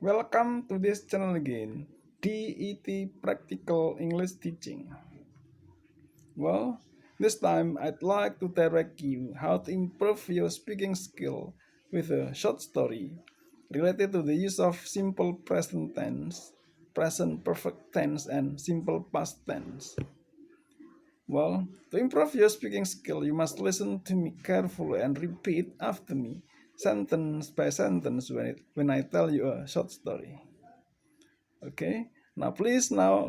Welcome to this channel again, DET Practical English Teaching. Well, this time I'd like to direct you how to improve your speaking skill with a short story related to the use of simple present tense, present perfect tense, and simple past tense. Well, to improve your speaking skill, you must listen to me carefully and repeat after me, sentence by sentence, when I tell you a short story. Okay, now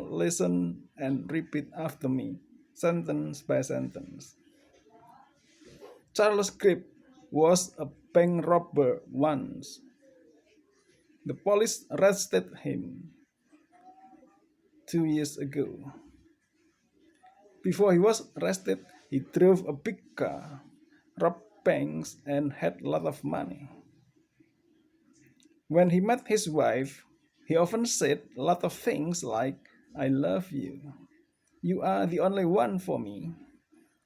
listen and repeat after me, sentence by sentence. Charles Cribb was a bank robber once. The police arrested him 2 years ago. Before he was arrested, he drove a big car, robbed banks, and had a lot of money. When he met his wife, he often said a lot of things like, "I love you. You are the only one for me,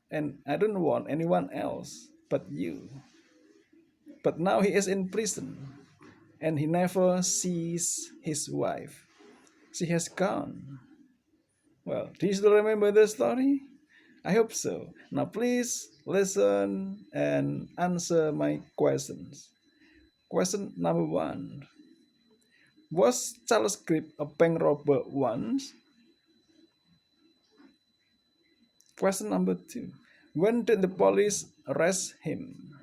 and I don't want anyone else but you." But now he is in prison, and he never sees his wife. She has gone. Well, do you still remember the story? I hope so. Now please listen and answer my questions. Question number 1. Was Charles Cribb a bank robber once? Question number 2. When did the police arrest him?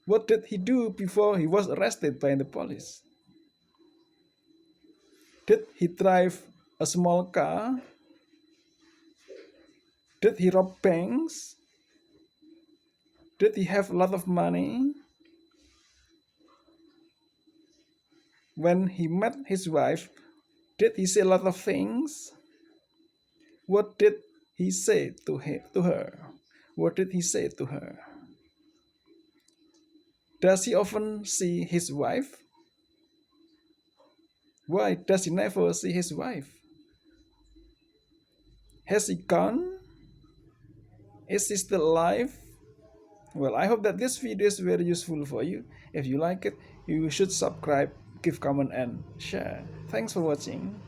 What did he do before he was arrested by the police? Did he drive a small car? Did he rob banks? Did he have a lot of money? When he met his wife, did he say a lot of things? What did he say to her? What did he say to her? Does he often see his wife? Why does he never see his wife? Has he gone? Is he still alive? Well, I hope that this video is very useful for you. If you like it, you should subscribe, give comment, and share. Thanks for watching.